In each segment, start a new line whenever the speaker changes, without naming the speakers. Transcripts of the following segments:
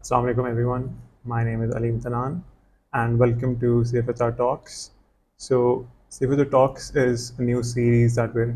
Assalamu alaikum everyone. My name is Aleem Tanan and welcome to CFHR Talks. So CFHR Talks is a new series that we're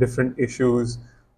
different issues,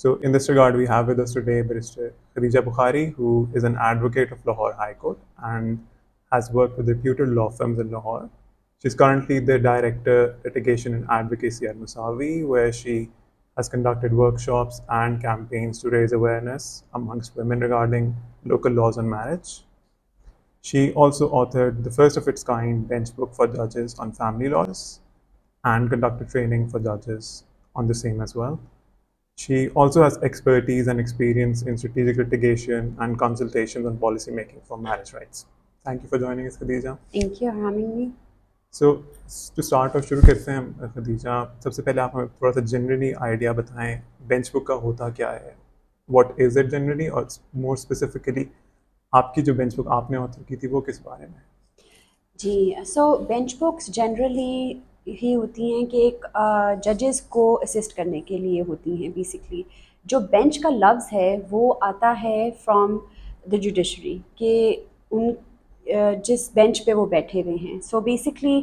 So in this regard we have with us today Barrister Khadija Bukhari, who is an advocate of Lahore High Court and has worked with reputed law firms in Lahore. She's currently the Director, Litigation and Advocacy at Musawi, where she has conducted workshops and campaigns to raise awareness amongst women regarding local laws on marriage. She also authored the first of its kind bench book for judges on family laws and conducted training for judges on the same as well. She also has expertise and experience in strategic litigation and consultations on policy making for marriage rights. Thank you for joining us, Khadija.
Thank you for having me.
So to start off شروع کرتے ہیں خدیجہ. سب سے پہلے آپ ہمیں تھوڑا سا generally idea بتائیں بینچ بک کا ہوتا کیا ہے, واٹ از اٹ جنرلی, اور مور اسپیسیفکلی آپ کی جو بینچ بک آپ نے آتھر کی تھی وہ کس بارے میں؟
جی سو بینچ بکس جنرلی ہی ہوتی ہیں کہ ایک ججز کو اسسٹ کرنے کے لیے ہوتی ہیں. بیسکلی جو بینچ کا لفظ ہے وہ آتا ہے فرام دا جوڈیشری کہ ان جس بینچ پہ وہ بیٹھے ہوئے ہیں. So basically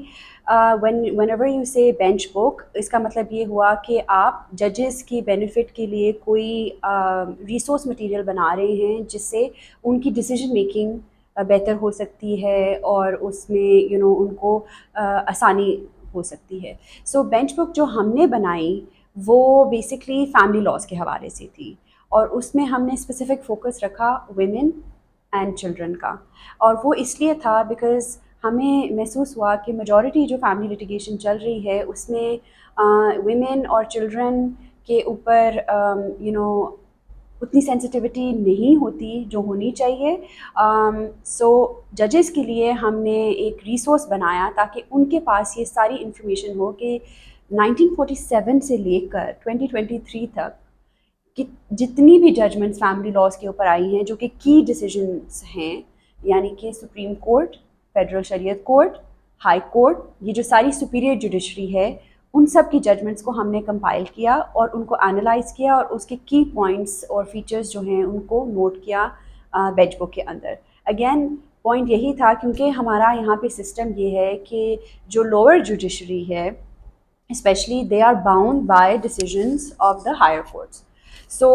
when ever you سے بینچ بک, اس کا مطلب یہ ہوا کہ آپ ججز کی بینیفٹ کے لیے کوئی ریسورس مٹیریل بنا رہے ہیں جس سے ان کی ڈیسیجن میکنگ بہتر ہو سکتی ہے اور اس میں ان کو آسانی ہو سکتی ہے. سو بینچ بک جو ہم نے بنائی وہ بیسکلی فیملی لاز کے حوالے سے تھی, اور اس میں ہم نے اسپیسیفک فوکس رکھا ویمن اینڈ چلڈرن کا. اور وہ اس لیے تھا بیکاز ہمیں محسوس ہوا کہ میجورٹی جو فیملی لیٹیگیشن چل رہی ہے اس میں ویمن اور چلڈرن کے اوپر اتنی سینسٹیوٹی نہیں ہوتی جو ہونی چاہیے. سو ججز کے لیے ہم نے ایک ریسورس بنایا تاکہ ان کے پاس یہ ساری انفارمیشن ہو کہ 1947 سے لے کر 2023 تک کہ جتنی بھی ججمنٹس فیملی لاز کے اوپر آئی ہیں جو کہ کی ڈیسیجنس ہیں, یعنی کہ سپریم کورٹ, فیڈرل شریعت کورٹ, ہائی کورٹ, یہ جو ساری سپیریئر جوڈیشری ہے, ان سب کی ججمنٹس کو ہم نے کمپائل کیا اور ان کو انالائز کیا اور اس کے کی پوائنٹس اور فیچرز جو ہیں ان کو نوٹ کیا بینچ بک کے اندر. اگین پوائنٹ یہی تھا کیونکہ ہمارا یہاں پہ سسٹم یہ ہے کہ جو لوور جوڈیشری ہے especially they are bound by decisions of the higher courts. So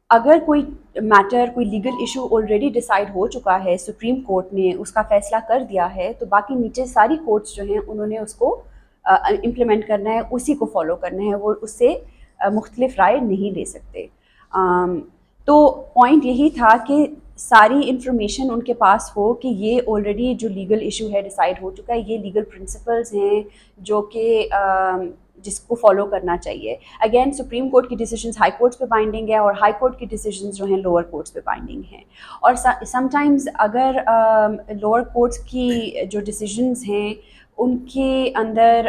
اگر کوئی میٹر, کوئی لیگل ایشو آلریڈی ڈیسائیڈ ہو چکا ہے, سپریم کورٹ نے اس کا فیصلہ کر دیا ہے, تو باقی نیچے ساری کورٹس جو ہیں انہوں نے اس کو امپلیمنٹ کرنا ہے, اسی کو فالو کرنا ہے, وہ اس سے مختلف رائے نہیں لے سکتے. تو پوائنٹ یہی تھا کہ ساری انفارمیشن ان کے پاس ہو کہ یہ آلریڈی جو لیگل ایشو ہے ڈیسائیڈ ہو چکا ہے, یہ لیگل پرنسپلز ہیں جو کہ جس کو فالو کرنا چاہیے. اگین سپریم کورٹ کی ڈیسیجنز ہائی کورٹس پہ بائنڈنگ ہے اور ہائی کورٹ کی ڈیسیجنز جو ہیں لوور کورٹس پہ بائنڈنگ ہیں. اور سم ٹائمز اگر لوور کورٹس کی جو ڈیسیجنز ہیں ان کے اندر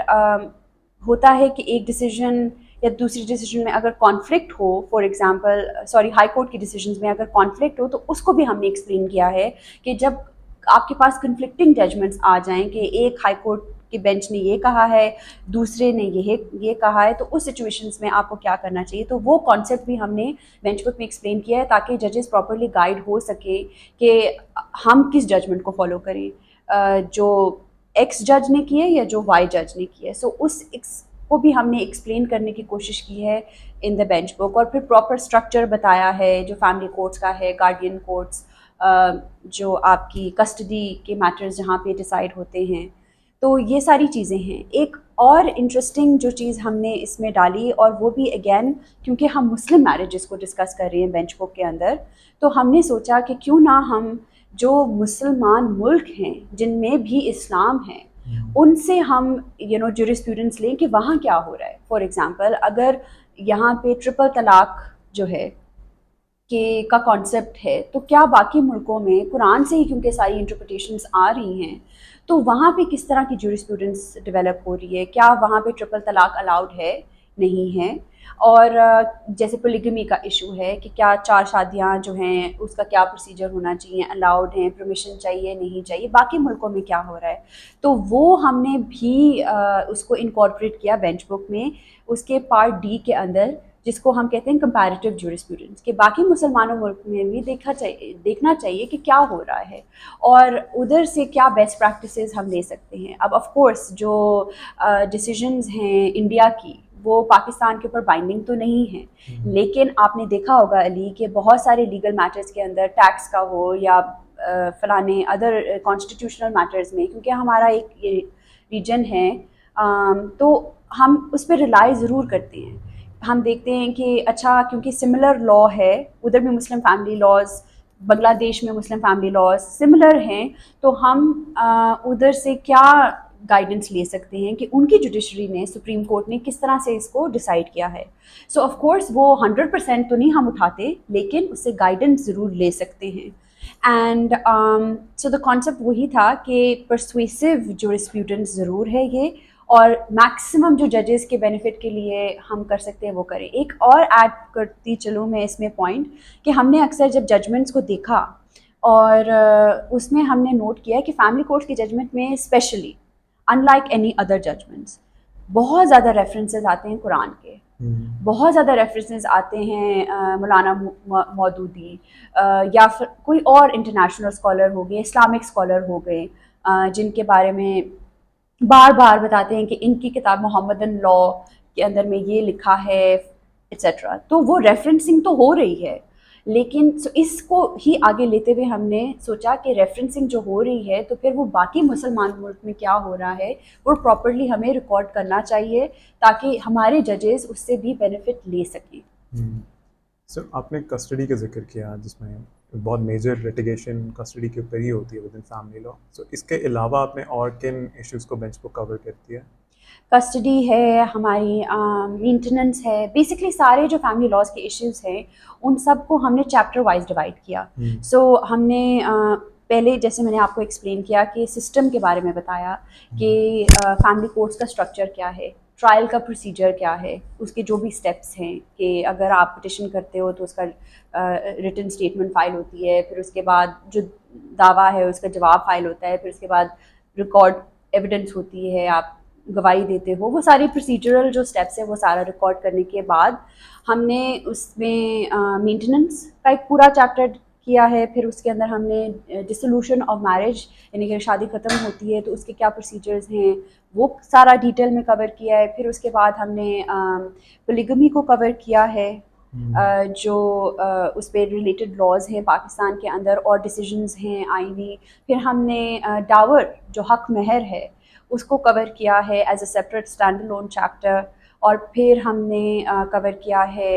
ہوتا ہے کہ ایک ڈیسیجن یا دوسری ڈیسیجن میں اگر conflict who, for example high court کی ڈیسیجنز میں اگر کانفلکٹ ہو تو اس کو بھی ہم نے ایکسپلین کیا ہے کہ جب آپ کے پاس کنفلکٹنگ ججمنٹس آ جائیں کہ ایک ہائی کورٹ کے بینچ نے یہ کہا ہے, دوسرے نے یہ کہا ہے, تو اس سچویشنز میں آپ کو کیا کرنا چاہیے. تو وہ کانسیپٹ بھی ہم نے بینچ بک میں ایکسپلین کیا ہے تاکہ ججز پراپرلی گائیڈ ہو سکے کہ ہم کس ججمنٹ کو فالو کریں, جو ایکس جج نے کی ہے یا جو وائی جج نے کی ہے. سو اس کو بھی ہم نے ایکسپلین کرنے کی کوشش کی ہے ان دا بینچ بک, اور پھر پراپر اسٹرکچر بتایا ہے جو فیملی کورٹس کا ہے, گارڈین کورٹس, جو آپ کی کسٹڈی کے میٹرز جہاں پہ ڈیسائیڈ ہوتے ہیں. تو یہ ساری چیزیں ہیں. ایک اور انٹرسٹنگ جو چیز ہم نے اس میں ڈالی, اور وہ بھی اگین کیونکہ ہم مسلم میرجز کو ڈسکس کر رہے ہیں بینچ بک کے اندر, تو ہم نے سوچا کہ کیوں نہ ہم جو مسلمان ملک ہیں جن میں بھی اسلام ہے ان سے ہم جورسپروڈنس لیں کہ وہاں کیا ہو رہا ہے. فار ایگزامپل اگر یہاں پہ ٹرپل طلاق جو ہے کہ کا کانسیپٹ ہے, تو کیا باقی ملکوں میں قرآن سے ہی کیونکہ ساری انٹرپریٹیشنس آ رہی ہیں, تو وہاں پہ کس طرح کی جورسپروڈنس ڈیولپ ہو رہی ہے, کیا وہاں پہ ٹرپل طلاق الاؤڈ ہے نہیں ہیں. اور جیسے پولیگمی کا ایشو ہے کہ کیا 4 شادیاں جو ہیں اس کا کیا پروسیجر ہونا چاہیے, الاؤڈ ہیں, پرمیشن چاہیے نہیں چاہیے, باقی ملکوں میں کیا ہو رہا ہے. تو وہ ہم نے بھی اس کو انکارپوریٹ کیا بینچ بک میں, اس کے پارٹ ڈی کے اندر, جس کو ہم کہتے ہیں کمپیریٹیو جورسپروڈنس, کہ باقی مسلمانوں ملک میں بھی دیکھنا چاہیے کہ کیا ہو رہا ہے اور ادھر سے کیا بیسٹ پریکٹسز ہم لے سکتے ہیں. اب آف کورس جو ڈیسیژنز ہیں انڈیا کی وہ پاکستان کے اوپر بائنڈنگ تو نہیں ہے, لیکن آپ نے دیکھا ہوگا علی کہ بہت سارے لیگل میٹرز کے اندر ٹیکس کا ہو یا فلانے ادر کانسٹیٹیوشنل میٹرز میں, کیونکہ ہمارا ایک ریجن ہے تو ہم اس پہ ریلائی ضرور کرتے ہیں. ہم دیکھتے ہیں کہ اچھا کیونکہ سملر لا ہے, ادھر بھی مسلم فیملی لاز, بنگلہ دیش میں مسلم فیملی لاز سملر ہیں, تو ہم ادھر سے کیا گائیڈنس لے سکتے ہیں کہ ان کی جوڈیشری نے, سپریم کورٹ نے کس طرح سے اس کو ڈیسائیڈ کیا ہے. سو آف کورس وہ 100% تو نہیں ہم اٹھاتے, لیکن اس سے گائیڈنس ضرور لے سکتے ہیں. اینڈ سو دا کانسیپٹ وہی تھا کہ پرسویسو جورسپروڈنس ضرور ہے یہ, اور میکسیمم جو ججز کے بینیفٹ کے لیے ہم کر سکتے ہیں وہ کریں. ایک اور ایڈ کرتی چلوں میں اس میں پوائنٹ, کہ ہم نے اکثر جب ججمنٹس کو دیکھا اور اس میں ہم نے نوٹ کیا کہ فیملی کورٹ کی ججمنٹ میں specially in like any other judgments بہت زیادہ ریفرنسز آتے ہیں قرآن کے, بہت زیادہ ریفرنسز آتے ہیں مولانا مودودی یا پھر کوئی اور انٹرنیشنل اسکالر ہو گئے, اسلامک اسکالر ہو گئے, جن کے بارے میں بار بار بتاتے ہیں کہ ان کی کتاب محمدن لا کے اندر میں یہ لکھا ہے ایٹسیٹرا. تو وہ ریفرنسنگ تو ہو رہی ہے, لیکن اس کو ہی آگے لیتے ہوئے ہم نے سوچا کہ ریفرنسنگ جو ہو رہی ہے تو پھر وہ باقی مسلمان ملک میں کیا ہو رہا ہے وہ پراپرلی ہمیں ریکارڈ کرنا چاہیے تاکہ ہمارے ججز اس سے بھی بینیفٹ لے سکیں.
سر آپ نے کسٹڈی کا ذکر کیا, جس میں بہت میجر لٹیگیشن کسٹڈی کے اوپر ہی ہوتی ہے ود ان فیملی لا. سو اس کے علاوہ آپ نے اور کن ایشوز کو بینچ بک کور کرتی ہے؟
کسٹڈی ہے, ہماری مینٹیننس ہے, بیسکلی سارے جو فیملی لاز کے ایشوز ہیں ان سب کو ہم نے چیپٹر وائز ڈیوائڈ کیا. سو ہم نے پہلے جیسے میں نے آپ کو ایکسپلین کیا کہ سسٹم کے بارے میں بتایا کہ فیملی کورٹس کا اسٹرکچر کیا ہے, ٹرائل کا پروسیجر کیا ہے, اس کے جو بھی اسٹیپس ہیں کہ اگر آپ پٹیشن کرتے ہو تو اس کا ریٹن اسٹیٹمنٹ فائل ہوتی ہے, پھر اس کے بعد جو دعویٰ ہے اس کا جواب فائل ہوتا ہے, پھر اس کے بعد ریکارڈ ایویڈنس ہوتی ہے, آپ گواہی دیتے ہو, وہ ساری پروسیجرل جو اسٹیپس ہیں وہ سارا ریکارڈ کرنے کے بعد ہم نے اس میں مینٹیننس کا ایک پورا چیپٹر کیا ہے. پھر اس کے اندر ہم نے ڈسولوشن آف میرج, یعنی کہ شادی ختم ہوتی ہے تو اس کے کیا پروسیجرز ہیں وہ سارا ڈیٹیل میں کور کیا ہے. پھر اس کے بعد ہم نے پولیگمی کو کور کیا ہے, جو اس پہ ریلیٹڈ لاز ہیں پاکستان کے اندر اور ڈیسیژنز ہیں آئینی. پھر ہم نے ڈاور جو حق مہر ہے اس کو کور کیا ہے as a separate stand alone chapter. اور پھر ہم نے کور کیا ہے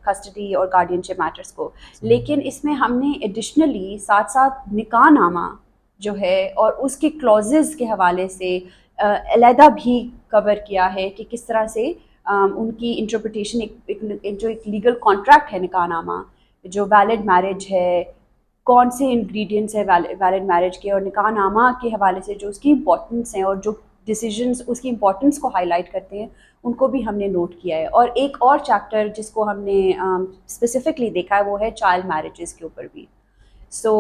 کسٹڈی اور گارڈینشپ میٹرس کو. لیکن اس میں ہم نے ایڈیشنلی ساتھ ساتھ نکاح نامہ جو ہے اور اس کے کلوزز کے حوالے سے علیحدہ بھی کور کیا ہے کہ کس طرح سے ان کی انٹرپریٹیشن, جو ایک لیگل کانٹریکٹ ہے نکاح نامہ, جو ویلڈ میرج ہے, کون سے انگریڈینٹس ہیں ویلڈ میرج کے, اور نکاح نامہ کے حوالے سے جو اس کی امپورٹنس ہیں اور جو ڈیسیژنس اس کی امپورٹنس کو ہائی لائٹ کرتے ہیں ان کو بھی ہم نے نوٹ کیا ہے. اور ایک اور چیپٹر جس کو ہم نے اسپیسیفکلی دیکھا ہے وہ ہے چائلڈ میرجز کے اوپر بھی. سو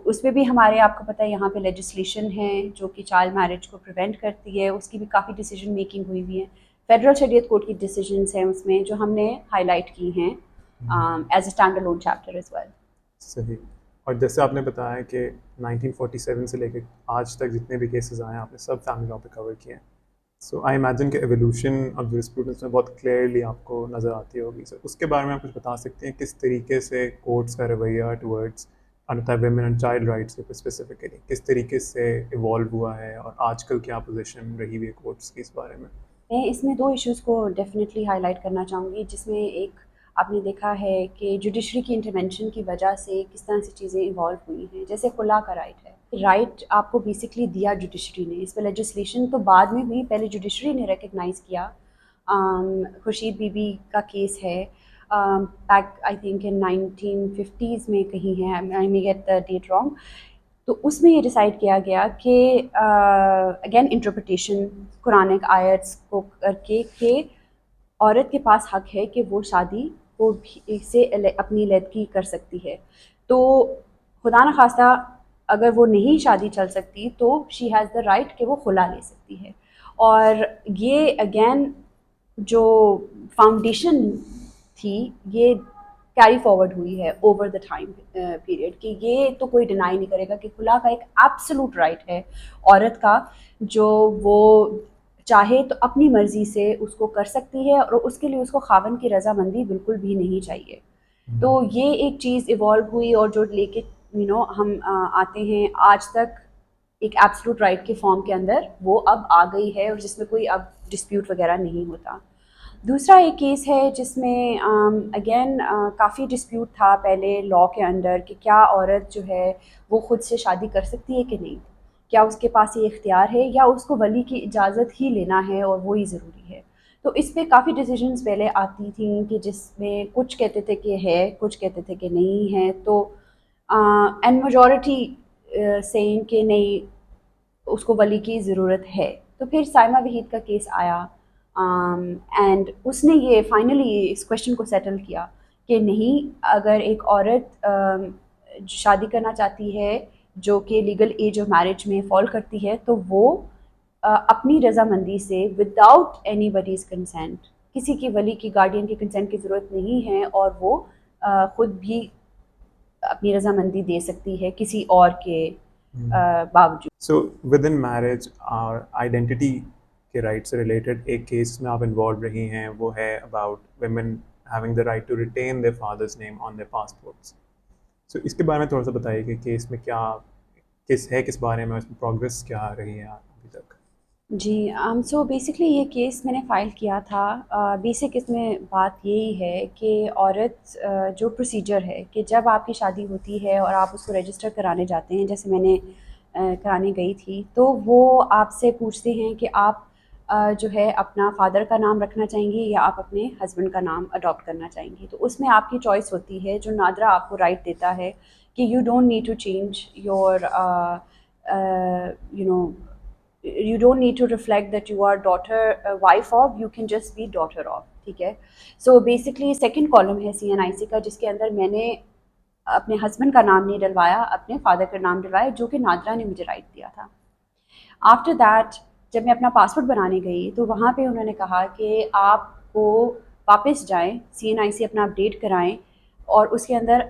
اس میں بھی ہمارے آپ کو پتہ ہے یہاں پہ لیجسلیشن ہے جو کہ چائلڈ میرج کو پریونٹ کرتی ہے, اس کی بھی کافی ڈیسیژن میکنگ ہوئی ہوئی ہے. فیڈرل شریعت کورٹ کی ڈیسیژنس ہیں اس میں جو ہم نے ہائی لائٹ کی ہیں as a standalone chapter as well.
صحیح. اور جیسے آپ نے بتایا کہ 1947 سے لے کے آج تک جتنے بھی کیسز آئے ہیں آپ نے سب فیملی لا پہ کور کیے ہیں. سو آئی امیجن کہ ایولیوشن آف جورسپروڈنس میں بہت کلیئرلی آپ کو نظر آتی ہوگی. سر اس کے بارے میں آپ کچھ بتا سکتے ہیں کس طریقے سے کورٹس کا رویہ towards women and child rights کے اوپر اسپیسیفکلی کس طریقے سے ایوالو ہوا ہے, اور آج کل کیا پوزیشن رہی ہوئی ہے کورٹس کی اس بارے میں؟
میں اس میں 2 ایشوز کو ڈیفینیٹلی ہائی لائٹ کرنا چاہوں گی, جس میں ایک آپ نے دیکھا ہے کہ جوڈیشری کی انٹرونشن کی وجہ سے کس طرح سے چیزیں ایوالو ہوئی ہیں. جیسے خلا کا رائٹ ہے, رائٹ آپ کو بیسکلی دیا جوڈیشری نے, اس پہ لیجسلیشن تو بعد میں ہوئی, پہلے جوڈیشری نے ریکگنائز کیا. خورشید بی بی کا کیس ہے back I think in 1950s میں کہیں ہے, I may get the date wrong. تو اس میں یہ ڈیسائیڈ کیا گیا کہ اگین انٹرپریٹیشن قرآنک آیتس کو کر کے کہ عورت کے پاس حق ہے کہ وہ شادی کو بھی سے اپنی علیحدگی کر سکتی ہے. تو خدا نخواستہ اگر وہ نہیں شادی چل سکتی تو شی ہیز دا رائٹ کہ وہ خلا لے سکتی ہے. اور یہ اگین جو فاؤنڈیشن تھی یہ کیری فارورڈ ہوئی ہے اوور دا ٹائم پیریڈ کہ یہ تو کوئی ڈینائی نہیں کرے گا کہ خلا کا ایک ایبسولوٹ رائٹ ہے عورت کا جو وہ چاہے تو اپنی مرضی سے اس کو کر سکتی ہے اور اس کے لیے اس کو خاوند کی رضامندی بالکل بھی نہیں چاہیے. تو یہ ایک چیز ایوالو ہوئی اور جو لے کے ہم آتے ہیں آج تک ایک ایبسولوٹ رائٹ کے فارم کے اندر وہ اب آ گئی ہے اور جس میں کوئی اب ڈسپیوٹ وغیرہ نہیں ہوتا. دوسرا ایک کیس ہے جس میں اگین کافی ڈسپیوٹ تھا پہلے لاء کے اندر کہ کیا عورت جو ہے وہ خود سے شادی کر سکتی ہے کہ نہیں, کیا اس کے پاس یہ اختیار ہے یا اس کو ولی کی اجازت ہی لینا ہے اور وہی ضروری ہے. تو اس پہ کافی ڈیسیجنز پہلے آتی تھیں کہ جس میں کچھ کہتے تھے کہ ہے کچھ کہتے تھے کہ نہیں ہے. تو اینڈ میجورٹی سینگ کہ نہیں اس کو ولی کی ضرورت ہے. تو پھر سائمہ وحید کا کیس آیا اینڈ اس نے یہ فائنلی اس کویشچن کو سیٹل کیا کہ نہیں, اگر ایک عورت شادی کرنا چاہتی ہے جو کہ لیگل ایج آف میرج میں فال کرتی ہے تو وہ اپنی رضامندی سے وداؤٹ اینی باڈیز کنسینٹ, کسی کی ولی کی گارڈین کی کنسینٹ کی ضرورت نہیں ہے اور وہ خود بھی اپنی رضامندی دے سکتی ہے کسی اور کے باوجود.
سو ود ان میرج اور آئیڈینٹی کے رائٹ سے ریلیٹڈ ایک کیس میں آپ انوالو رہی ہیں, وہ ہے about women having the right to retain their father's name on their passports. So اس کے بارے میں تھوڑا سا بتائیے کہ کیس میں کیا کس بارے میں اس میں پروگریس کیا رہی ہے ابھی تک.
جی سو بیسکلی یہ کیس میں نے فائل کیا تھا. بیسک اس میں بات یہی ہے کہ عورت جو پروسیجر ہے کہ جب آپ کی شادی ہوتی ہے اور آپ اس کو رجسٹر کرانے جاتے ہیں, جیسے میں نے کرانے گئی تھی, تو وہ آپ سے پوچھتے ہیں کہ آپ جو ہے اپنا فادر کا نام رکھنا چاہیں گی یا آپ اپنے ہسبینڈ کا نام اڈاپٹ کرنا چاہیں گی. تو اس میں آپ کی چوائس ہوتی ہے جو نادرا آپ کو رائٹ دیتا ہے کہ you don't need to change your you don't need to reflect that you are daughter wife of, you can just be daughter of. ٹھیک ہے. سو بیسکلی سیکنڈ کالم ہے CNIC کا جس کے اندر میں نے اپنے ہسبینڈ کا نام نہیں ڈلوایا, اپنے فادر کا نام ڈلوایا جو کہ نادرا نے مجھے رائٹ دیا تھا. آفٹر دیٹ جب میں اپنا پاسپورٹ بنانے گئی تو وہاں پہ انہوں نے کہا کہ آپ کو واپس جائیں, CNIC اپنا اپڈیٹ کرائیں اور اس کے اندر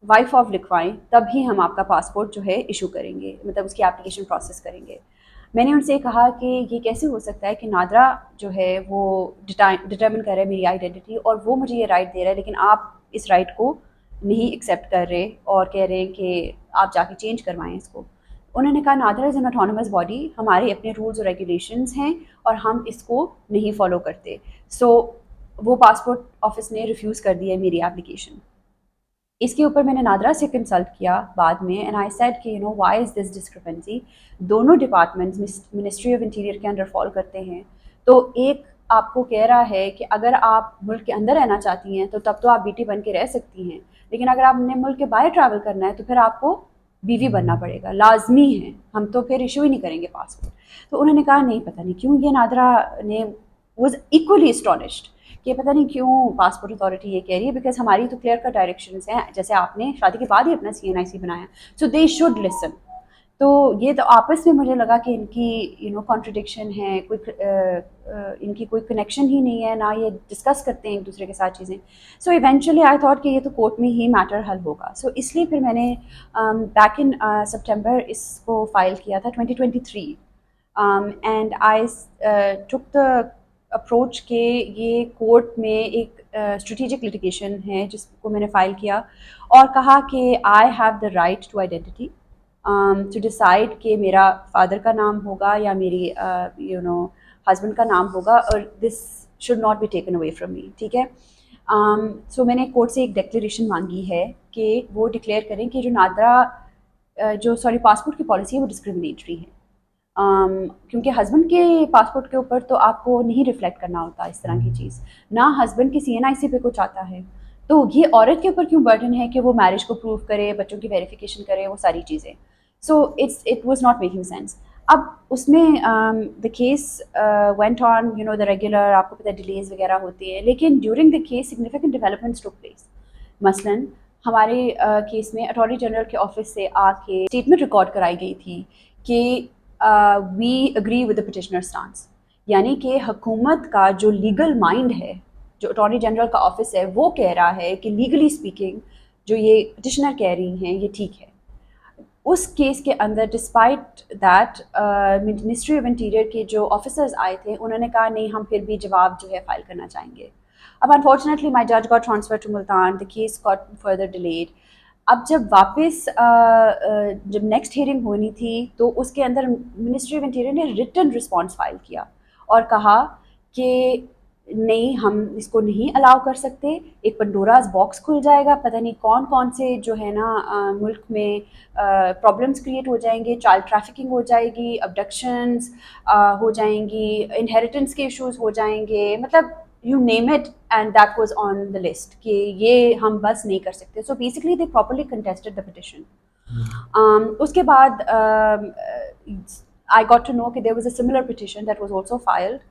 وائف آف لکھوائیں, تب ہی ہم آپ کا پاسپورٹ جو ہے ایشو کریں گے, مطلب اس کی اپلیکیشن پروسیس کریں گے. میں نے ان سے کہا کہ یہ کیسے ہو سکتا ہے کہ نادرا جو ہے وہ ڈٹرمن کر رہا ہے میری آئیڈینٹی اور وہ مجھے یہ رائٹ دے رہا ہے, لیکن آپ اس رائٹ کو نہیں ایکسیپٹ کر رہے اور کہہ رہے ہیں کہ آپ جا کے چینج کروائیں اس کو. انہوں نے کہا NADRA is an autonomous body, ہمارے اپنے رولز اور ریگولیشنز ہیں اور ہم اس کو نہیں فالو کرتے. سو وہ پاسپورٹ آفس نے ریفیوز کر دیا میری اپلیکیشن. اس کے اوپر میں نے نادرا سے کنسلٹ کیا بعد میں اینڈ آئی سیڈ کہ وائی از دس ڈسکرپنسی. دونوں ڈپارٹمنٹس منسٹری آف انٹیریئر کے انڈر فال کرتے ہیں, تو ایک آپ کو کہہ رہا ہے کہ اگر آپ ملک کے اندر رہنا چاہتی ہیں تو تب تو آپ بیٹی بن کے رہ سکتی ہیں, لیکن اگر آپ نے ملک کے باہر ٹریول کرنا ہے تو پھر آپ کو بیوی بننا پڑے گا, لازمی ہے, ہم تو پھر ایشو ہی نہیں کریں گے پاسپورٹ. تو انہوں نے کہا نہیں پتہ نہیں کیوں یہ نادرا نے واز ایکولی اسٹونشڈ کہ پتہ نہیں کیوں پاسپورٹ اتھارٹی یہ کہہ رہی ہے, بیکاز ہماری تو کلیئر کٹ ڈائریکشنز ہیں, جیسے آپ نے شادی کے بعد ہی اپنا CNIC بنایا, سو دے شوڈ لسن. تو یہ تو آپس میں مجھے لگا کہ ان کی کانٹرڈکشن ہے, ان کی کوئی کنیکشن ہی نہیں ہے, نہ یہ ڈسکس کرتے ہیں ایک دوسرے کے ساتھ چیزیں. سو ایونچولی آئی تھاٹ کہ یہ تو کورٹ میں ہی میٹر حل ہوگا. سو اس لیے پھر میں نے بیک ان سپٹمبر اس کو فائل کیا تھا 2023 and I tick the approach کہ یہ کورٹ میں ایک اسٹریٹجک لٹیگیشن ہے جس کو میں نے فائل کیا اور کہا کہ I have the right to identity to decide کہ میرا فادر کا نام ہوگا یا میری ہسبینڈ کا نام ہوگا, اور this should not be taken away from me. ٹھیک ہے. سو میں نے کورٹ سے ایک ڈکلیریشن مانگی ہے کہ وہ ڈکلیئر کریں کہ جو نادرا پاسپورٹ کی پالیسی ہے وہ ڈسکریمنیٹری ہے, کیونکہ ہسبینڈ کے پاسپورٹ کے اوپر تو آپ کو نہیں ریفلیکٹ کرنا ہوتا اس طرح کی چیز, نہ ہسبینڈ کی CNIC پہ کچھ آتا ہے, تو یہ عورت کے اوپر کیوں برڈن ہے کہ وہ میرج کو پروو کرے, بچوں کی ویریفیکیشن کرے, وہ ساری چیزیں. So it was not making sense. اب اس میں the case went on you know the regular, آپ کو پتہ ڈیلیز وغیرہ ہوتی ہیں، لیکن during the case significant developments took place. مثلاً ہمارے کیس میں اٹارنی جنرل کے آفس سے آ کے اسٹیٹمنٹ ریکارڈ کرائی گئی تھی کہ we agree with the petitioner stance, یعنی کہ حکومت کا جو لیگل مائنڈ ہے، جو اٹارنی جنرل کا آفس ہے، وہ کہہ رہا ہے کہ لیگلی اسپیکنگ جو یہ پٹیشنر کہہ رہی ہیں یہ ٹھیک ہے. اس کیس کے اندر despite that ministry of interior کے جو آفیسرز آئے تھے انہوں نے کہا نہیں ہم پھر بھی جواب جو ہے فائل کرنا چاہیں گے. اب انفارچونیٹلی مائی جج got transfer to Multan, the case got further delayed. اب جب واپس جب نیکسٹ ہیئرنگ ہونی تھی تو اس کے اندر منسٹری آف انٹیریئر نے ریٹن رسپانس فائل کیا اور کہا کہ نہیں ہم اس کو نہیں الاؤ کر سکتے، ایک پنڈوراز باکس کھل جائے گا، پتہ نہیں کون کون سے جو ہے نا ملک میں پرابلمس کریٹ ہو جائیں گے، چائلڈ ٹریفکنگ ہو جائے گی، ابڈکشنز ہو جائیں گی، انہیریٹنس کے ایشوز ہو جائیں گے، مطلب you name it and that was on the list کہ یہ ہم بس نہیں کر سکتے. So basically they properly contested the petition. اس کے بعد I got to know that there was a similar petition that was also filed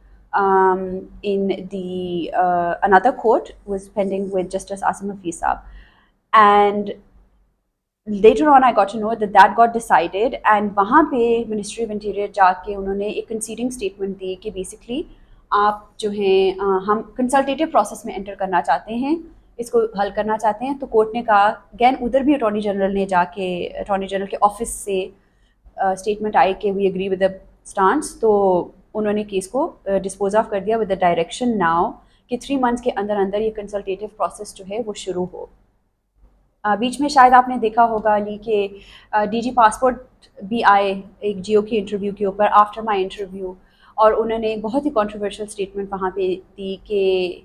in the another court was pending with Justice Asim Hafiz Saab, and later on I got to know that that got decided, and وہاں پہ Ministry of Interior جا کے انہوں نے ایک conceding statement دی کہ basically آپ جو ہیں ہم کنسلٹیٹیو پروسیس میں انٹر کرنا چاہتے ہیں، اس کو حل کرنا چاہتے ہیں. تو کورٹ نے کہا اگین ادھر بھی اٹارنی جنرل نے جا کے اٹارنی جنرل کے آفس سے اسٹیٹمنٹ آئی کہ we agree with the stance, تو انہوں نے کیس کو ڈسپوز آف کر دیا ود دا ڈائریکشن ناؤ کہ 3 months کے اندر اندر یہ کنسلٹیٹیو پروسیس جو ہے وہ شروع ہو. بیچ میں شاید آپ نے دیکھا ہوگا علی کہ ڈی جی پاسپورٹ بھی آئے ایک جیو کے انٹرویو کے اوپر آفٹر مائی انٹرویو، اور انہوں نے بہت ہی کنٹروورشل اسٹیٹمنٹ وہاں پہ دی کہ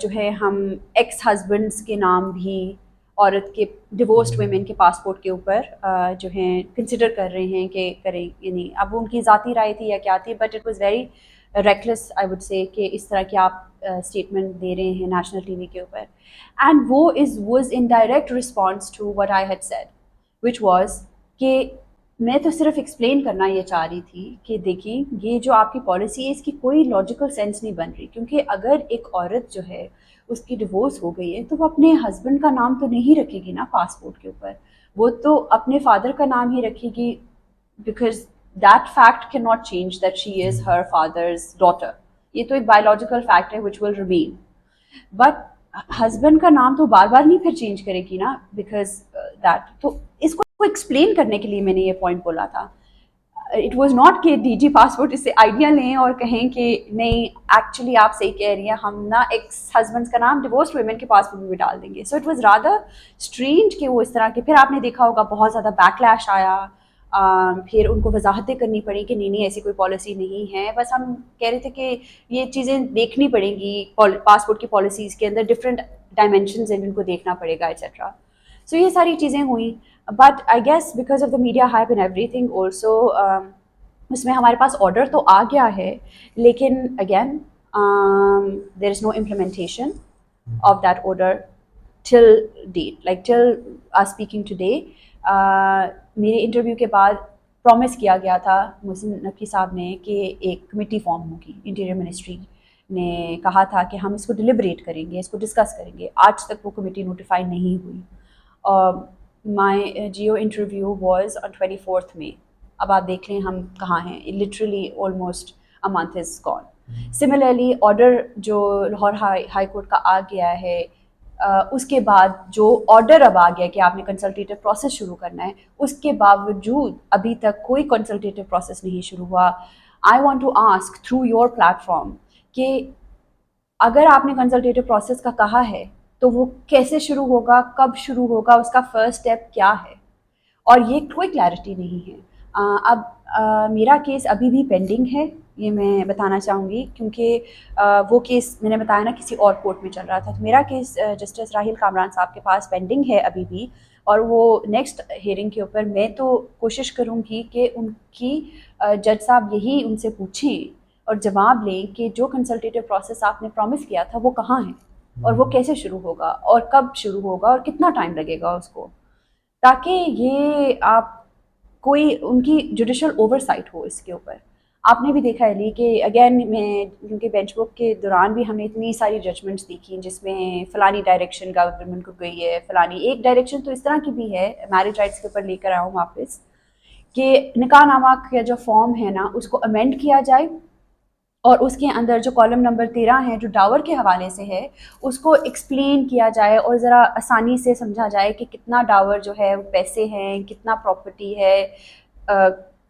جو ہے ہم ایکس ہسبینڈس کے نام بھی عورت کے ڈیورسڈ ویمن کے پاسپورٹ کے اوپر جو ہیں کنسیڈر کر رہے ہیں کہ کریں، یعنی اب ان کی ذاتی رائے تھی یا کیا تھی، but it was very reckless I would say کہ اس طرح کی آپ اسٹیٹمنٹ دے رہے ہیں نیشنل ٹی وی کے اوپر. اینڈ وہ was in direct response to what I had said which was کہ میں تو صرف ایکسپلین کرنا یہ چاہ رہی تھی کہ دیکھیں یہ جو آپ کی پالیسی ہے اس کی کوئی لاجیکل سینس نہیں بن رہی، کیونکہ اگر ایک عورت جو ہے اس کی ڈیورس ہو گئی ہے تو وہ اپنے ہسبینڈ کا نام تو نہیں رکھے گی نا پاسپورٹ کے اوپر، وہ تو اپنے فادر کا نام ہی رکھے گی، because that fact can not change that she is her father's daughter. یہ تو ایک بایولوجیکل فیکٹ ہے which will remain, but husband کا نام تو بار بار نہیں پھر چینج کرے گی نا بیکاز دیٹ. تو اس کو ایکسپلین کرنے کے لیے میں نے یہ پوائنٹ بولا تھا. اٹ واز ناٹ کہ ڈی جی پاسپورٹ اس سے آئیڈیا لیں اور کہیں کہ نہیں ایکچولی آپ صحیح کہہ رہی ہیں ہم نا ایکس ہسبینڈس کا نام ڈیورسڈ ویمن کے پاسپورٹ میں بھی ڈال دیں گے. سو اٹ واز رادر اسٹرینج کہ وہ اس طرح کے. پھر آپ نے دیکھا ہوگا بہت زیادہ بیک لیش آیا، پھر ان کو وضاحتیں کرنی پڑی کہ نہیں ایسی کوئی پالیسی نہیں ہے، بس ہم کہہ رہے تھے کہ یہ چیزیں دیکھنی پڑیں گی پاسپورٹ کی پالیسیز کے اندر ڈفرینٹ ڈائمینشنز ہیں جن کو دیکھنا پڑے گا ایٹسیٹرا. سو یہ ساری چیزیں ہوئیں. But I guess because of the media hype and everything also اس میں ہمارے پاس آرڈر تو آ گیا ہے، لیکن again there is no implementation of that order till date, like till speaking today. میرے انٹرویو کے بعد پرومس کیا گیا تھا محسن نقوی صاحب نے کہ ایک کمیٹی فارم ہوگی، انٹیریئر منسٹری نے کہا تھا کہ ہم اس کو ڈیلیبریٹ کریں گے، اس کو ڈسکس کریں گے. آج تک وہ کمیٹی نوٹیفائی نہیں ہوئی. My Geo interview was on 24 May. اب آپ دیکھ لیں ہم کہاں ہیں، literally almost a month is gone. Similarly order جو لاہور ہائی کورٹ کا آ گیا ہے، اس کے بعد جو آرڈر اب آ گیا کہ آپ نے کنسلٹیٹیو پروسیس شروع کرنا ہے، اس کے باوجود ابھی تک کوئی کنسلٹیٹیو پروسیس نہیں شروع ہوا. I want to ask through your platform کہ اگر آپ نے کنسلٹیٹیو پروسیس کا کہا ہے تو وہ کیسے شروع ہوگا، کب شروع ہوگا، اس کا فرسٹ اسٹیپ کیا ہے، اور یہ کوئی کلیئرٹی نہیں ہے. اب میرا کیس ابھی بھی پینڈنگ ہے، یہ میں بتانا چاہوں گی، کیونکہ وہ کیس میں نے بتایا نا کسی اور کورٹ میں چل رہا تھا. میرا کیس جسٹس راحیل کامران صاحب کے پاس پینڈنگ ہے ابھی بھی، اور وہ نیکسٹ ہیئرنگ کے اوپر میں تو کوشش کروں گی کہ ان کی جج صاحب یہی ان سے پوچھیں اور جواب لیں کہ جو کنسلٹیٹیو پروسیس آپ نے پرومس کیا تھا وہ کہاں ہے، اور وہ کیسے شروع ہوگا، اور کب شروع ہوگا، اور کتنا ٹائم لگے گا اس کو، تاکہ یہ آپ کوئی ان کی جوڈیشل اوورسائٹ ہو اس کے اوپر. آپ نے بھی دیکھا ہے لی کہ اگین میں کیونکہ بینچ بک کے دوران بھی ہم نے اتنی ساری ججمنٹس دیکھی جس میں فلانی ڈائریکشن گورنمنٹ کو گئی ہے, فلانی ایک ڈائریکشن تو اس طرح کی بھی ہے میرج رائٹس کے اوپر لے کر آؤں واپس کہ نکاح نامہ کا جو فارم ہے نا اس کو امینڈ کیا جائے اور اس کے اندر جو کالم نمبر 13 ہے جو ڈاور کے حوالے سے ہے اس کو ایکسپلین کیا جائے اور ذرا آسانی سے سمجھا جائے کہ کتنا ڈاور جو ہے وہ پیسے ہیں, کتنا پراپرٹی ہے,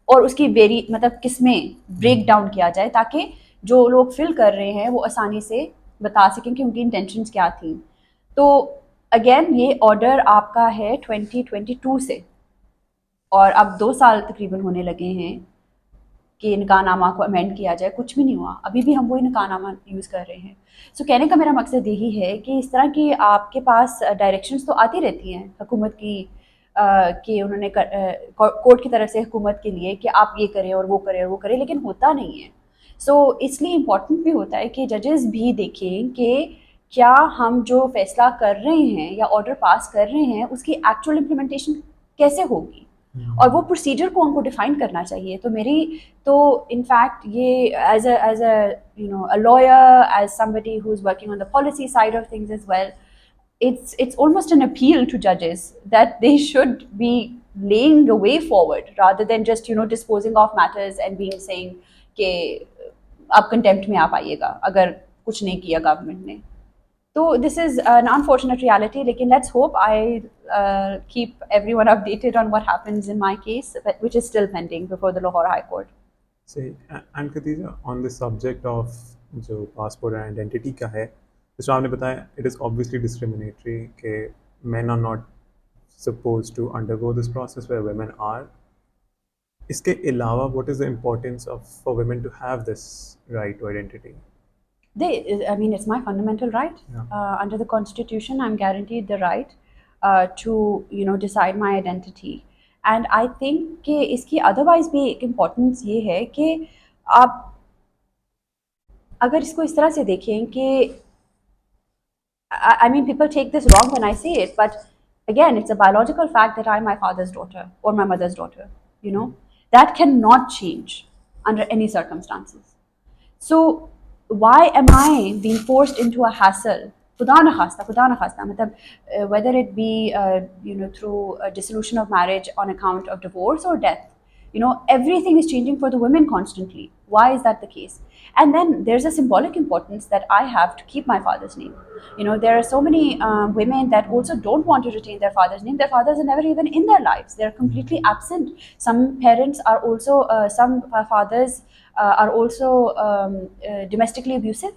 اور اس کی مطلب کس میں بریک ڈاؤن کیا جائے تاکہ جو لوگ فل کر رہے ہیں وہ آسانی سے بتا سکیں کہ ان کی انٹینشنز کیا تھیں. تو اگین یہ آرڈر آپ کا ہے 2022 سے اور اب 2 سال تقریباً ہونے لگے ہیں کہ نکاح نامہ کو امینڈ کیا جائے, کچھ بھی نہیں ہوا, ابھی بھی ہم وہی نکاح نامہ یوز کر رہے ہیں. سو کہنے کا میرا مقصد یہی ہے کہ اس طرح کی آپ کے پاس ڈائریکشنز تو آتی رہتی ہیں حکومت کی کہ انہوں نے کورٹ کی طرف سے حکومت کے لیے کہ آپ یہ کریں اور وہ کریں اور وہ کریں, لیکن ہوتا نہیں ہے. سو اس لیے امپورٹنٹ بھی ہوتا ہے کہ ججز بھی دیکھیں کہ کیا ہم جو فیصلہ کر رہے ہیں یا آرڈر پاس کر رہے ہیں اس کی ایکچوئل امپلیمنٹیشن کیسے ہوگی, اور وہ پروسیجر کو ان کو ڈیفائن کرنا چاہیے. تو میری تو ان فیکٹ یہ as a lawyer, as somebody who is working on the policy side of things as well, it's almost an appeal to judges that they should be laying the way forward rather than just disposing of matters and saying کہ آپ contempt میں آپ آئیے گا اگر کچھ نہیں کیا government نے. تو دس از an unfortunate reality, لیکن let's hope I keep everyone updated on what happens in my case, which is still pending before the Lahore High Court.
And Khadija, on the subject of جو passport and identity کا ہے, جس میں آپ نے بتایا it is obviously discriminatory کہ men are not supposed to undergo this process where women are. اس کے علاوہ what is the importance of for women to have this right to identity?
It's my fundamental right.
Yeah.
Under the Constitution, I'm guaranteed the right to decide my identity. And I think کہ اس کی otherwise بھی ایک importance یہ ہے کہ آپ اگر اس کو اس طرح سے دیکھیں کہ people take this wrong when I say it, but again, it's a biological fact that I'm my father's daughter or my mother's daughter. That cannot change under any circumstances. So why am I being forced into a hassle? خدا نخواستہ مطلب whether it be through a dissolution of marriage on account of divorce or death, everything is changing for the women constantly. Why is that the case? And then there's a symbolic importance that I have to keep my father's name. There are so many women that also don't want to retain their father's name. Their fathers are never even in their lives. They're completely absent. Some parents are also some fathers are also domestically abusive.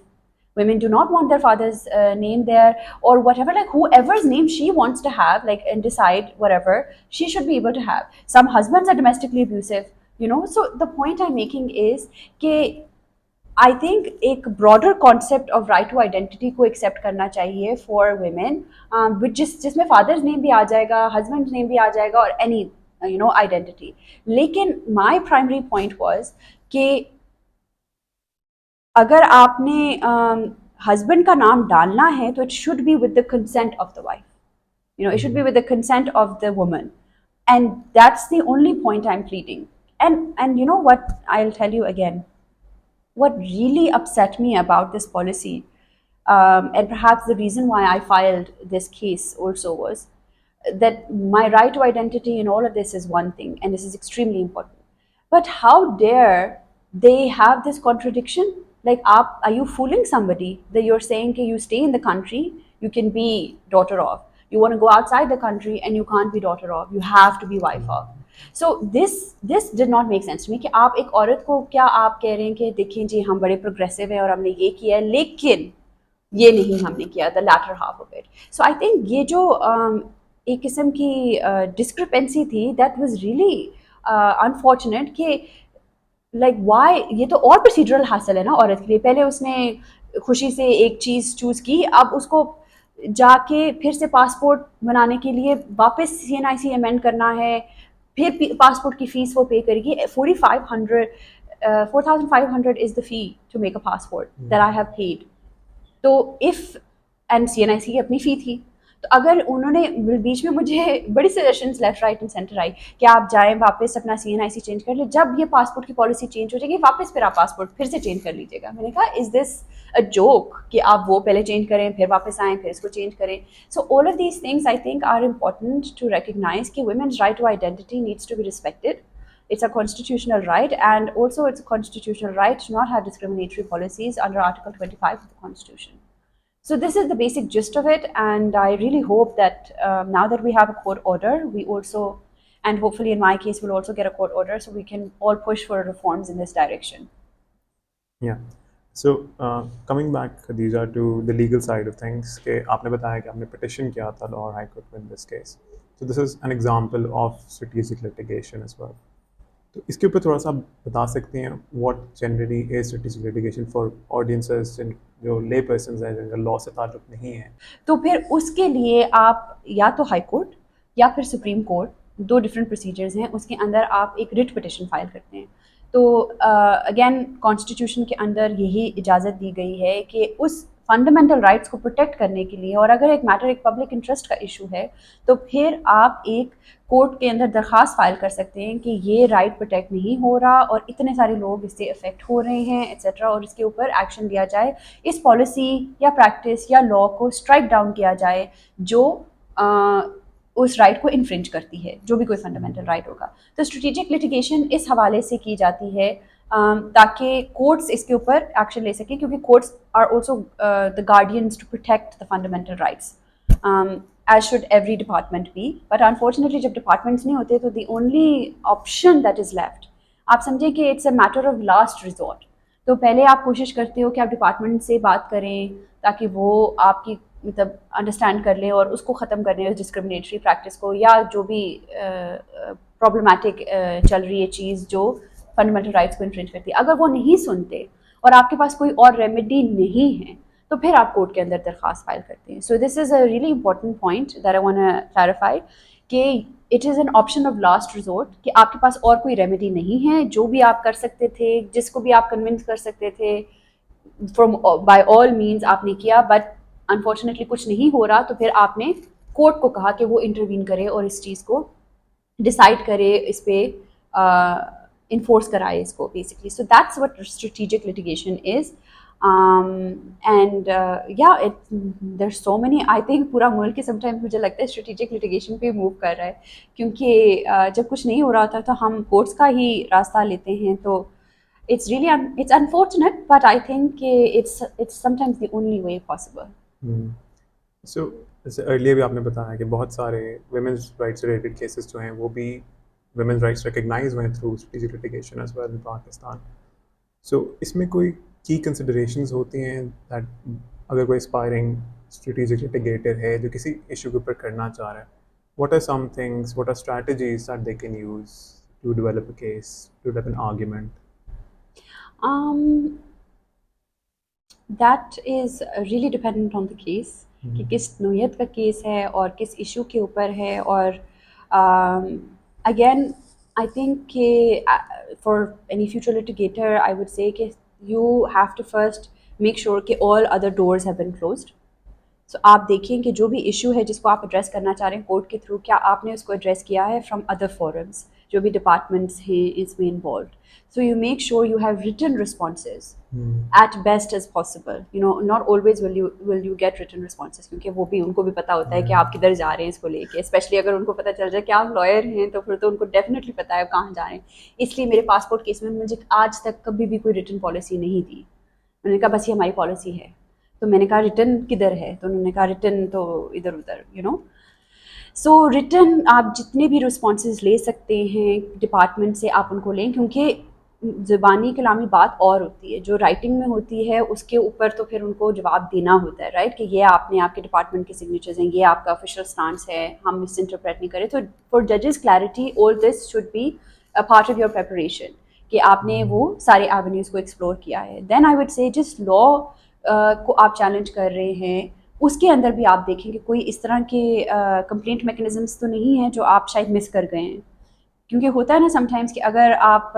Women do not want their father's name there, or whatever, like whoever's name she wants to have, like, and decide whatever she should be able to have. Some husbands are domestically abusive, so the point I'm making is کہ I think ایک broader concept of right to identity کو accept کرنا چاہیے for women, جس میں father's name بھی آ جائے گا, husband's name بھی آ جائے گا, اور any identity. لیکن my primary point was کہ اگر آپ نے ہسبینڈ کا نام ڈالنا ہے تو it should be with the consent of the wife, it should be with the consent of the woman, and that's the only point I am pleading. And what I'll tell you again, what really upset me about this policy, and perhaps the reason why I filed this case also, was that my right to identity in all of this is one thing, and this is extremely important, but how dare they have this contradiction? Like, are you fooling somebody that you're saying that you stay in the country, you can be daughter of, you want to go outside the country and you can't be daughter of, you have to be wife of. So this did not make sense to me کہ آپ ایک عورت کو کیا آپ کہہ رہے ہیں کہ دیکھیں جی ہم بڑے پروگریسو ہیں اور ہم نے یہ کیا ہے, لیکن یہ نہیں ہم نے کیا, the latter half of it. So I think یہ جو ایک قسم کی discrepancy تھی, that was really unfortunate کہ لائک وائی, یہ تو اور پروسیجرل حاصل ہے نا عورت کے لیے. پہلے اس نے خوشی سے ایک چیز چوز کی, اب اس کو جا کے پھر سے پاسپورٹ بنانے کے لیے واپس CNIC امینڈ کرنا ہے, پھر پاسپورٹ کی فیس وہ پے کرے گی. 4,500 is the fee to make a passport that I have paid. تو اف اینڈ CNIC کی اپنی فی تھی, تو اگر انہوں نے بیچ میں مجھے بڑی suggestions left right and centre آئی کہ آپ جائیں واپس اپنا CNIC چینج کر لیں, جب یہ پاسپورٹ کی پالیسی چینج ہو جائے گی واپس پھر آپ پاسپورٹ پھر سے چینج کر لیجیے گا. میں نے کہا از دس اے جوک کہ آپ وہ پہلے چینج کریں پھر واپس آئیں پھر اس کو چینج کریں. So all of these things I think are important to recognise کہ women's right to identity needs to be respected. It's a constitutional right, and also it's a constitutional right to not have discriminatory policies under Article 25 of the Constitution. So this is the basic gist of it, and I really hope that now that we have a court order, we also, and hopefully in my case, we'll also get a court order, so we can all push for reforms in this direction.
Yeah. So coming back, these are to the legal side of things. کہ آپ نے بتایا کہ آپ نے petition کیا تھا Lahore high court میں in this case. So this is an example of strategic litigation as well. تو اس کے اوپر تھوڑا سا بتا سکتے ہیں what generally is strategic litigation for audiences جو لے پرسنز ہیں جن کا لاء سے تعلق نہیں ہے.
تو پھر اس کے لیے آپ یا تو ہائی کورٹ یا پھر سپریم کورٹ, دو ڈفرینٹ پروسیجرز ہیں, اس کے اندر آپ ایک رٹ پٹیشن فائل کرتے ہیں. تو اگین کانسٹیٹیوشن کے اندر یہی اجازت دی گئی ہے کہ اس فنڈامنٹل رائٹس کو پروٹیکٹ کرنے کے لیے, اور اگر ایک میٹر ایک پبلک انٹرسٹ کا ایشو ہے تو پھر آپ ایک کورٹ کے اندر درخواست فائل کر سکتے ہیں کہ یہ رائٹ پروٹیکٹ نہیں ہو رہا اور اتنے سارے لوگ اس سے افیکٹ ہو رہے ہیں ایٹسیٹرا, اور اس کے اوپر ایکشن لیا جائے, اس پالیسی یا پریکٹس یا لاء کو اسٹرائک ڈاؤن کیا جائے جو اس رائٹ کو انفرنج کرتی ہے, جو بھی کوئی فنڈامنٹل رائٹ ہوگا. تو اسٹریٹجک لٹیگیشن اس حوالے سے کی جاتی ہے تاکہ کورٹس اس کے اوپر ایکشن لے سکیں, کیونکہ courts are also the guardians to protect the fundamental rights, as should every department be. But unfortunately جب ڈپارٹمنٹس نہیں ہوتے تو the only option that is left, آپ سمجھیں کہ it's a matter of last resort. تو پہلے آپ کوشش کرتے ہو کہ آپ ڈپارٹمنٹ سے بات کریں تاکہ وہ آپ کی مطلب انڈرسٹینڈ کر لیں اور اس کو ختم کر لیں, اس ڈسکرمنیٹری پریکٹس کو, یا جو بھی پرابلمٹک چل رہی ہے چیز جو فنڈامنٹل رائٹس کو انفرنج کرتی ہے. اگر وہ نہیں سنتے اور آپ کے پاس کوئی اور ریمیڈی نہیں ہے تو پھر آپ کورٹ کے اندر درخواست فائل کرتے ہیں. So this is a really important point that I want to clarify کہ it is an option of last resort, کہ آپ کے پاس اور کوئی ریمیڈی نہیں ہے, جو بھی آپ کر سکتے تھے, جس کو بھی آپ کنونس کر سکتے تھے, فرام بائی آل مینس آپ نے کیا, بٹ انفارچونیٹلی کچھ نہیں ہو رہا, تو پھر آپ نے کورٹ کو کہا کہ وہ انٹروین کرے اور اس چیز کو ڈیسائڈ کرے, اس پہ انفورس کرائے اس کو basically. So that's what strategic litigation is. And یا دیر سو مینی, آئی تھنک پورا ملک سم ٹائمز مجھے لگتا ہے اسٹریٹجک لٹیگیشن پہ موو کر رہا ہے, کیونکہ جب کچھ نہیں ہو رہا تھا تو ہم کورٹس کا ہی راستہ لیتے ہیں. تو it's really it's unfortunate, but I think it's sometimes the only way possible.
So جیسے ارلیئر بھی آپ نے بتایا کہ بہت سارے ویمنز رائٹس ریلیٹڈ کیسز جو ہیں وہ بھی ویمنز رائٹس ریکگنائز ہوئے through strategic litigation as well in Pakistan. So اس میں کوئی کی کنسیڈریشنز ہوتی ہیں دیٹ اگر کوئی اسپائرنگ اسٹریٹجک لٹیگیٹر ہے جو کسی ایشو کے اوپر کرنا چاہ رہا ہے, what are some things, what are strategies that they can use to develop a case, to develop an argument?
That is really dependent on the case, کہ کس نوعیت کا کیس ہے اور کس ایشو کے اوپر ہے. اور اگین آئی تھنک کہ for any future litigator I would say کہ you have to first make sure کہ all other doors have been closed. So آپ دیکھیں کہ جو بھی ایشو ہے جس کو آپ ایڈریس کرنا چاہ رہے ہیں کورٹ کے تھرو, کیا آپ نے اس کو ایڈریس کیا ہے فرام ادر فورمس, جو بھی ڈپارٹمنٹس ہیں اس میں involved. So you make sure you have written responses at best as possible. You know, not always will you get written responses, کیونکہ وہ بھی ان کو بھی پتہ ہوتا ہے کہ آپ کدھر جا رہے ہیں اس کو لے کے, اسپیشلی اگر ان کو پتہ چل جائے کہ آپ لائر ہیں تو پھر تو ان کو ڈیفینیٹلی پتہ ہے کہاں جا رہے ہیں. اس لیے میرے پاسپورٹ کیس میں مجھے آج تک کبھی بھی کوئی ریٹن پالیسی نہیں دی. میں نے کہا بس یہ ہماری پالیسی ہے, تو میں نے کہا ریٹن کدھر ہے, تو انہوں نے کہا ریٹن تو ادھر ادھر, یو نو. سو ریٹن آپ جتنے بھی رسپانسز لے سکتے ہیں ڈپارٹمنٹ سے آپ ان کو لیں, کیونکہ زبانی کلامی بات اور ہوتی ہے, جو رائٹنگ میں ہوتی ہے اس کے اوپر تو پھر ان کو جواب دینا ہوتا ہے, رائٹ, کہ یہ آپ نے آپ کے ڈپارٹمنٹ کے سگنیچرز ہیں, یہ آپ کا آفیشیل اسٹانس ہے, ہم مس انٹرپریٹ نہیں کریں. تو فار ججز clarity all this should be a part of your preparation, کہ آپ نے وہ سارے ایونیوز کو ایکسپلور کیا ہے. دین آئی وڈ سے جس لاء کو آپ چیلنج کر رہے ہیں اس کے اندر بھی آپ دیکھیں کہ کوئی اس طرح کے کمپلینٹ میکینزمس تو نہیں ہیں جو آپ شاید مس کر گئے ہیں. کیونکہ ہوتا ہے نا سم ٹائمس کہ اگر آپ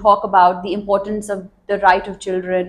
talk about the importance of the right of children,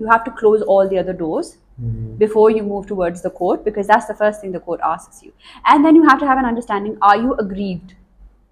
you have to close all the other doors before you move towards the court, because that's the first thing the court asks you. And then you have to have an understanding, are you aggrieved?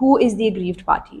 who is the aggrieved party.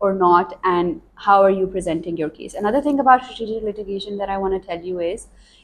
or not, and how are you presenting your case. Another thing about strategic litigation that I want to tell you is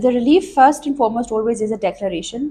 The relief first and foremost always is a declaration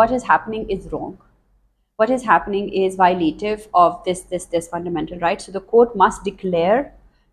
what is happening is wrong. What is happening is violative of this fundamental right. So the court must declare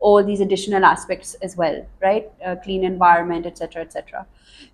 all these additional aspects as well, right? Clean environment, etc., etc.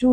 to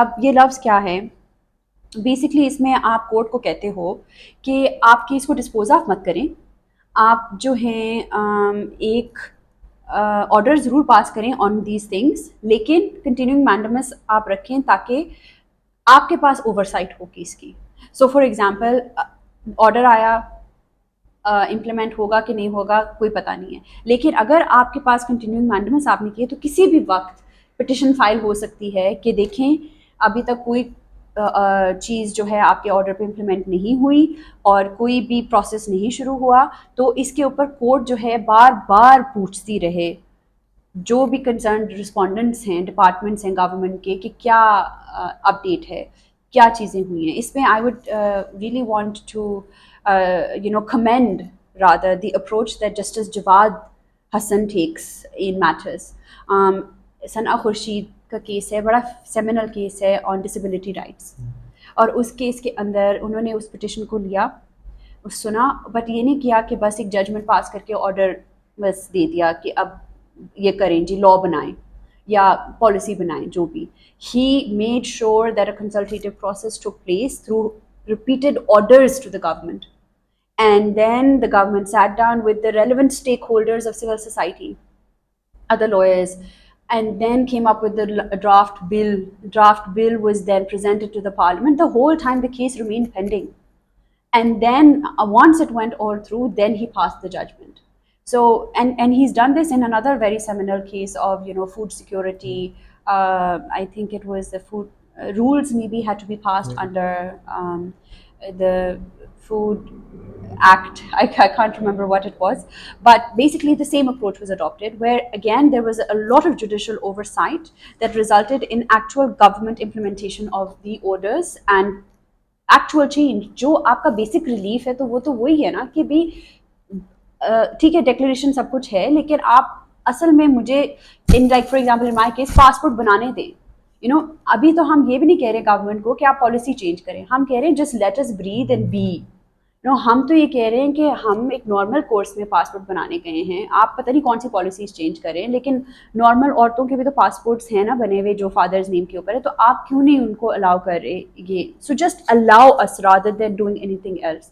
اب یہ لفظ کیا ہے؟ Basically اس میں آپ court کو کہتے ہو کہ آپ کیس کو ڈسپوز آف مت کریں، آپ جو ہیں ایک آرڈر ضرور پاس کریں آن دیز تھنگس، لیکن کنٹینیوئنگ مینڈمس آپ رکھیں تاکہ آپ کے پاس اوور سائٹ ہو کیس کی. سو فار ایگزامپل آرڈر آیا، امپلیمنٹ ہوگا کہ نہیں ہوگا کوئی پتہ نہیں ہے، لیکن اگر آپ کے پاس کنٹینیوئنگ مینڈمس آپ نے کیے تو کسی بھی وقت پٹیشن فائل ہو سکتی ہے کہ دیکھیں ابھی تک کوئی چیز جو ہے آپ کے آرڈر پہ امپلیمنٹ نہیں ہوئی اور کوئی بھی پروسیس نہیں شروع ہوا، تو اس کے اوپر کورٹ جو ہے بار بار پوچھتی رہے جو بھی کنسرنڈ رسپونڈنٹس ہیں، ڈپارٹمنٹس ہیں گورنمنٹ کے، کہ کیا اپڈیٹ ہے، کیا چیزیں ہوئی ہیں. اس میں I would really want to commend rather the approach that Justice Jawad Hassan takes in matters. ثنا خورشید کا کیس ہے، بڑا سیمینل کیس ہے آن ڈسیبلٹی رائٹس، اور اس کیس کے اندر انہوں نے اس پٹیشن کو لیا، سنا، بٹ یہ نہیں کیا کہ بس ایک ججمنٹ پاس کر کے آرڈر بس دے دیا کہ اب یہ کریں جی، لا بنائیں یا پالیسی بنائیں جو بھی. He made sure that a consultative process took place through repeated orders to the government. And then the government sat down with the relevant stakeholders of civil society, other lawyers, and then came up with the draft bill. Draft bill was then presented to the parliament. The whole time the case remained pending. And then once it went all through, then he passed the judgment. So, and he's done this in another very seminal case of, food security. I think it was the food rules maybe had to be passed under the Food Act. I can't remember what it was, but basically the same approach was adopted, where again there was a lot of judicial oversight that resulted in actual government implementation of the orders and actual change. جو آپ کا basic relief ہے تو وہ تو وہی ہے نا کہ بھی ٹھیک ہے ڈیکلریشن سب کچھ ہے، لیکن آپ اصل میں مجھے in like for example in my case passport بنانے دیں. ابھی تو ہم یہ بھی نہیں کہہ رہے گورنمنٹ کو کہ آپ پالیسی چینج کریں، ہم کہہ رہے ہیں just let us breathe and be. ہم تو یہ کہہ رہے ہیں کہ ہم ایک نارمل کورس میں پاسپورٹ بنانے گئے ہیں، آپ پتہ نہیں کون سی پالیسیز چینج کریں، لیکن نارمل عورتوں کے بھی تو پاسپورٹس ہیں نا بنے ہوئے جو فادرز نیم کے اوپر ہے، تو آپ کیوں نہیں ان کو الاؤ کر رہے یہ؟ So just allow us rather than doing anything else.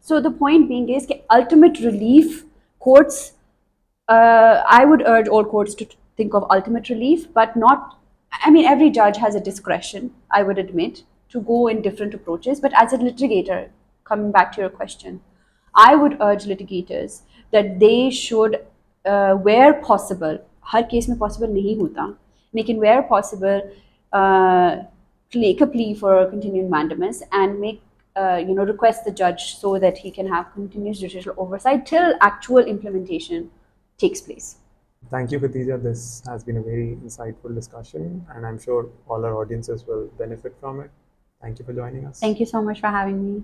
So the point being is کہ ultimate relief courts, I would urge all courts to think of ultimate relief, but not, I mean every judge has a discretion, I would admit, to go in different approaches, but as a litigator, coming back to your question, I would urge litigators that they should, where possible, Hare case میں possible نہیں ہوتا لیکن where possible, make a plea for continuing mandamus and make request the judge so that he can have continuous judicial oversight till actual implementation takes place.
Thank you, Khatija. This has been a very insightful discussion, and I'm sure all our audiences will benefit from it. Thank you for joining us.
Thank you so much for having me.